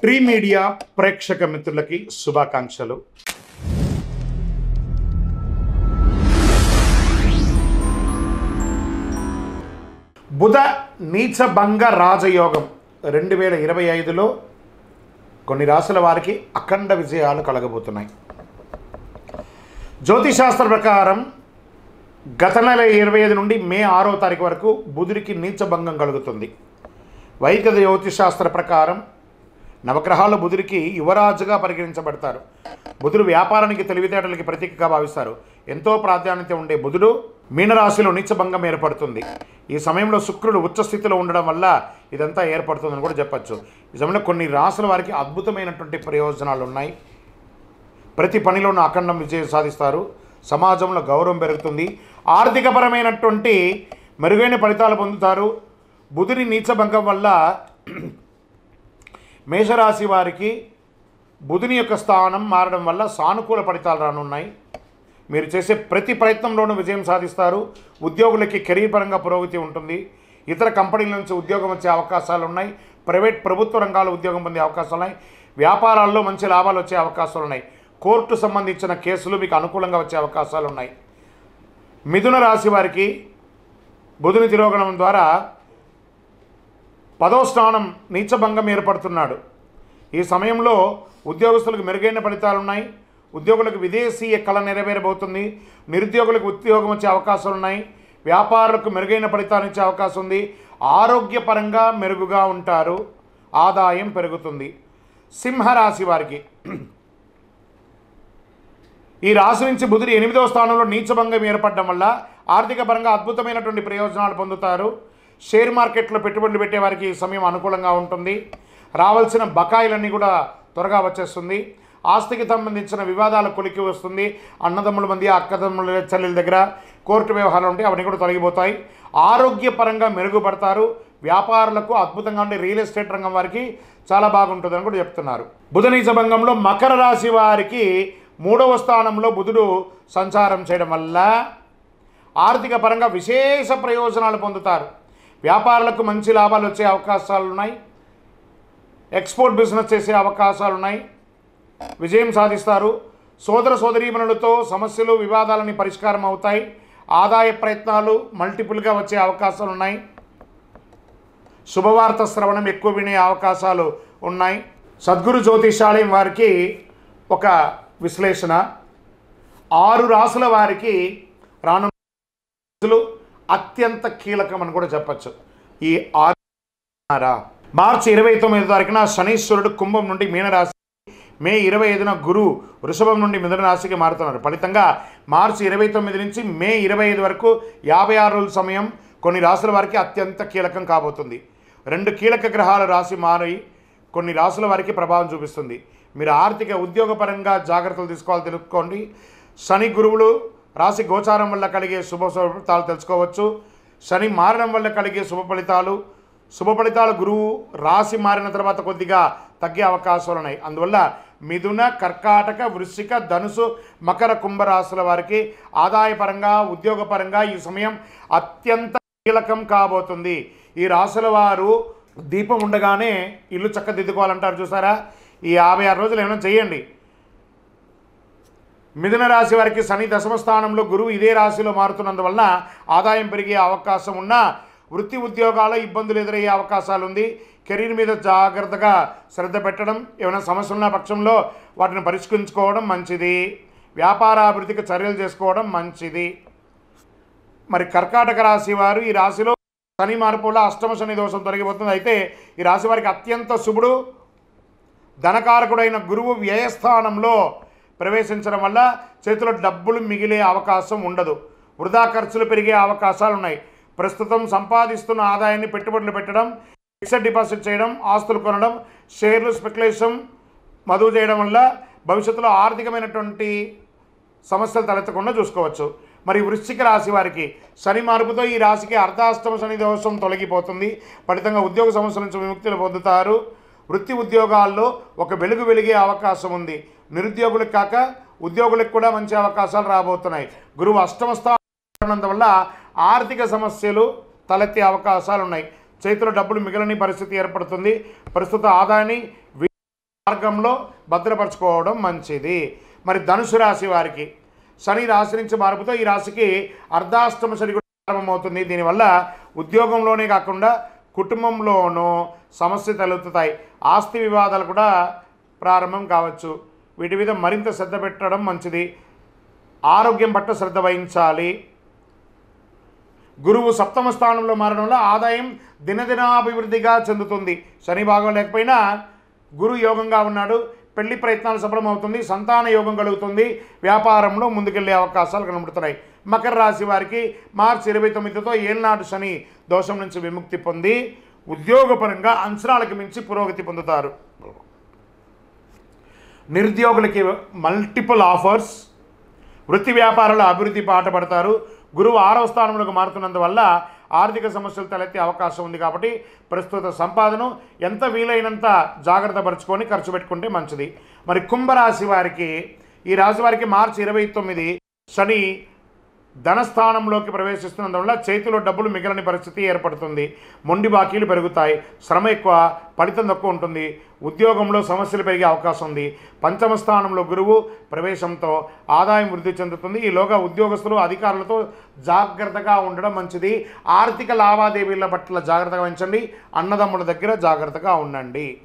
Tree media ప్రేక్షక మిత్రులకి శుభాకాంక్షలు. బుధ నీచభంగ రాజయోగం 2025లో కొన్ని రాశుల వారికి అఖండ విజయాలు కలగబోతున్నాయి. జ్యోతిశాస్త్ర ప్రకారం గత నెల 25 నుండి మే 6వ తారీఖు వరకు బుధుడికి నీచభంగం కలుగుతుంది. వైదిక జ్యోతిశాస్త్ర ప్రకారం నవగ్రహాలు బుధుడికి యువరాజుగా పరిగణించబడతారు. బుధుడు వ్యాపారానికి, తెలివితేటలకి ప్రతీకగా భావిస్తారు. ఎంతో ప్రాధాన్యత ఉండే బుధుడు మీనరాశిలో నీచభంగం ఏర్పడుతుంది. ఈ సమయంలో శుక్రుడు ఉచ్చ స్థితిలో ఉండడం వల్ల ఇదంతా ఏర్పడుతుందని కూడా చెప్పచ్చు. ఈ సమయంలో కొన్ని రాశుల వారికి అద్భుతమైనటువంటి ప్రయోజనాలు ఉన్నాయి. ప్రతి పనిలోనూ అఖండం విజయం సాధిస్తారు. సమాజంలో గౌరవం పెరుగుతుంది. ఆర్థికపరమైనటువంటి మెరుగైన ఫలితాలు పొందుతారు. బుధుడి నీచభంగం వల్ల మేషరాశి వారికి బుధుని యొక్క స్థానం మారడం వల్ల సానుకూల ఫలితాలు రానున్నాయి. మీరు చేసే ప్రతి ప్రయత్నంలోనూ విజయం సాధిస్తారు. ఉద్యోగులకి కెరీర్ పరంగా పురోగతి ఉంటుంది. ఇతర కంపెనీల నుంచి ఉద్యోగం వచ్చే అవకాశాలు ఉన్నాయి. ప్రభుత్వ రంగాల్లో ఉద్యోగం పొందే అవకాశాలు ఉన్నాయి. వ్యాపారాల్లో మంచి లాభాలు వచ్చే అవకాశాలు ఉన్నాయి. కోర్టు సంబంధించిన కేసులు మీకు అనుకూలంగా వచ్చే అవకాశాలు ఉన్నాయి. మిథున రాశి వారికి బుధుని తిరోగమనం ద్వారా 10వ స్థానం నీచభంగం ఏర్పడుతున్నాడు. ఈ సమయంలో ఉద్యోగస్తులకు మెరుగైన ఫలితాలు ఉన్నాయి. ఉద్యోగులకు విదేశీయ కళ నెరవేరబోతుంది. నిరుద్యోగులకు ఉద్యోగం వచ్చే అవకాశాలు ఉన్నాయి. వ్యాపారులకు మెరుగైన ఫలితాలు ఇచ్చే అవకాశం ఉంది. ఆరోగ్యపరంగా మెరుగుగా ఉంటారు. ఆదాయం పెరుగుతుంది. సింహరాశి వారికి ఈ రాశి నుంచి బుధుడు 8వ స్థానంలో నీచభంగం ఏర్పడడం వల్ల ఆర్థిక పరంగా అద్భుతమైనటువంటి ప్రయోజనాలు పొందుతారు. షేర్ మార్కెట్లో పెట్టుబడులు పెట్టే వారికి ఈ సమయం అనుకూలంగా ఉంటుంది. రావాల్సిన బకాయిలన్నీ కూడా త్వరగా వచ్చేస్తుంది. ఆస్తికి సంబంధించిన వివాదాల కొలికి వస్తుంది. అన్నదమ్ముల మధ్య, అక్కదమ్ముల చెల్లెల దగ్గర కోర్టు వ్యవహారాలు ఉంటాయి, అవన్నీ కూడా తొలగిపోతాయి. ఆరోగ్యపరంగా మెరుగుపడతారు. వ్యాపారులకు అద్భుతంగా ఉండే రియల్ ఎస్టేట్ రంగం వారికి చాలా బాగుంటుందని కూడా చెప్తున్నారు. బుధ నీచభంగంలో మకర రాశి వారికి 3వ స్థానంలో బుధుడు సంచారం చేయడం వల్ల ఆర్థిక పరంగా విశేష ప్రయోజనాలు పొందుతారు. వ్యాపారులకు మంచి లాభాలు వచ్చే అవకాశాలు ఉన్నాయి. ఎక్స్పోర్ట్ బిజినెస్ చేసే అవకాశాలు ఉన్నాయి. విజయం సాధిస్తారు. సోదర సోదరీమణులతో సమస్యలు, వివాదాలని పరిష్కారం అవుతాయి. ఆదాయ ప్రయత్నాలు మల్టిపుల్గా వచ్చే అవకాశాలు ఉన్నాయి. శుభవార్త శ్రవణం ఎక్కువ వినే అవకాశాలు ఉన్నాయి. సద్గురు జ్యోతిషాలయం వారికి ఒక విశ్లేషణ, 6 రాసుల వారికి రానున్న రోజులు అత్యంత కీలకం అని కూడా చెప్పచ్చు. ఈ 6 మార్చి 29వ తారీఖున శనీశ్వరుడు కుంభం నుండి మీనరాశి, మే 25న గురు వృషభం నుండి మిథున రాశికి మారుతున్నారు. ఫలితంగా మార్చి 29 నుంచి మే 25 వరకు 56 రోజుల సమయం కొన్ని రాశుల వారికి అత్యంత కీలకం కాబోతుంది. 2 కీలక గ్రహాల రాశి మారి కొన్ని రాశుల వారికి ప్రభావం చూపిస్తుంది. మీరు ఆర్థిక ఉద్యోగపరంగా జాగ్రత్తలు తీసుకోవాలి, తెలుసుకోండి. శని గురువులు రాశి గోచారం వల్ల కలిగే శుభ ఫలితాలు తెలుసుకోవచ్చు. శని మారడం వల్ల కలిగే శుభ ఫలితాలు గురువు రాశి మారిన తర్వాత కొద్దిగా తగ్గే అవకాశాలు ఉన్నాయి. అందువల్ల మిథున, కర్కాటక, వృశ్చిక, ధనుసు, మకర, కుంభరాశుల వారికి ఆదాయపరంగా, ఉద్యోగపరంగా ఈ సమయం అత్యంత కీలకం కాబోతుంది. ఈ రాశుల వారు దీపం ఉండగానే ఇల్లు చక్కదిద్దుకోవాలంటారు చూసారా. ఈ 56 రోజులు ఏమైనా చేయండి. మిథున రాశి వారికి శని 10వ స్థానంలో, గురువు ఇదే రాశిలో మారుతున్నందువలన ఆదాయం పెరిగే అవకాశం ఉన్నా వృత్తి ఉద్యోగాల ఇబ్బందులు ఎదురయ్యే అవకాశాలు ఉంది. కెరీర్ మీద జాగ్రత్తగా శ్రద్ధ పెట్టడం, ఏమైనా సమస్యలు ఉన్న పక్షంలో వాటిని పరిష్కరించుకోవడం మంచిది. వ్యాపార అభివృద్ధికి చర్యలు చేసుకోవడం మంచిది. మరి కర్కాటక రాశి వారు ఈ రాశిలో శని మార్పు వల్ల అష్టమ శని దోషం తొలగిపోతుంది. అయితే ఈ రాశి వారికి అత్యంత శుభుడు ధనకారకుడైన గురువు వ్యయస్థానంలో ప్రవేశించడం వల్ల చేతిలో డబ్బులు మిగిలే అవకాశం ఉండదు. వృధా ఖర్చులు పెరిగే అవకాశాలు ఉన్నాయి. ప్రస్తుతం సంపాదిస్తున్న ఆదాయాన్ని పెట్టుబడులు పెట్టడం, ఫిక్స్డ్ డిపాజిట్ చేయడం, ఆస్తులు కొనడం, షేర్లు స్పెక్యులేషన్ మదువు చేయడం వల్ల భవిష్యత్తులో ఆర్థికమైనటువంటి సమస్యలు తలెత్తకుండా చూసుకోవచ్చు. మరి వృశ్చిక రాశి వారికి శని మార్పుతో ఈ రాశికి అర్ధాష్టమ శని దోషం తొలగిపోతుంది. ఫలితంగా ఉద్యోగ సమస్యల నుంచి విముక్తిని పొందుతారు. వృత్తి ఉద్యోగాల్లో ఒక వెలుగు వెలిగే అవకాశం ఉంది. నిరుద్యోగులకు కాక ఉద్యోగులకు కూడా మంచి అవకాశాలు రాబోతున్నాయి. గురువు అష్టమ స్థానం వల్ల ఆర్థిక సమస్యలు తలెత్తే అవకాశాలు ఉన్నాయి. చేతిలో డబ్బులు మిగలని పరిస్థితి ఏర్పడుతుంది. ప్రస్తుత ఆదాయాన్ని మార్గంలో భద్రపరచుకోవడం మంచిది. మరి ధనుసు రాశి వారికి శని రాశి నుంచి మార్పుతో ఈ రాశికి అర్ధాష్టమ శని కూడా ప్రారంభమవుతుంది. దీనివల్ల ఉద్యోగంలోనే కాకుండా కుటుంబంలోనూ సమస్య తలెత్తుతాయి. ఆస్తి వివాదాలు కూడా ప్రారంభం కావచ్చు. వీటి మీద మరింత శ్రద్ధ పెట్టడం మంచిది. ఆరోగ్యం పట్ల శ్రద్ధ వహించాలి. గురువు సప్తమ స్థానంలో మారడం వల్ల ఆదాయం దినదినాభివృద్ధిగా చెందుతుంది. శని భాగం లేకపోయినా గురు యోగంగా ఉన్నాడు. పెళ్లి ప్రయత్నాలు సఫలమవుతుంది. సంతాన యోగం కలుగుతుంది. వ్యాపారంలో ముందుకెళ్లే అవకాశాలు కనబడుతున్నాయి. మకర రాశి వారికి మార్చి 29తో ఏళ్నాడు శని దోషం నుంచి విముక్తి పొంది ఉద్యోగపరంగా అంచనాలకు మించి పురోగతి పొందుతారు. నిరుద్యోగులకి మల్టిపుల్ ఆఫర్స్, వృత్తి వ్యాపారాల అభివృద్ధి పాటపడతారు. గురువు 6వ స్థానంలోకి మారుతున్నందువల్ల ఆర్థిక సమస్యలు తలెత్తే అవకాశం ఉంది. కాబట్టి ప్రస్తుత సంపాదన ఎంత వీలైనంత జాగ్రత్త పరుచుకొని ఖర్చు పెట్టుకుంటే మంచిది. మరి కుంభరాశి వారికి ఈ రాశి వారికి మార్చి 29 శని ధనస్థానంలోకి ప్రవేశిస్తున్నందువల్ల చేతిలో డబ్బులు మిగలని పరిస్థితి ఏర్పడుతుంది. మొండి బాకీలు పెరుగుతాయి. శ్రమ ఎక్కువ, ఫలితం తక్కువ ఉంటుంది. ఉద్యోగంలో సమస్యలు పెరిగే అవకాశం ఉంది. పంచమ స్థానంలో గురువు ప్రవేశంతో ఆదాయం వృద్ధి చెందుతుంది. ఈలోగా ఉద్యోగస్తులు అధికారులతో జాగ్రత్తగా ఉండడం మంచిది. ఆర్థిక లావాదేవీల పట్ల జాగ్రత్తగా వహించండి. అన్నదమ్ముల దగ్గర జాగ్రత్తగా ఉండండి.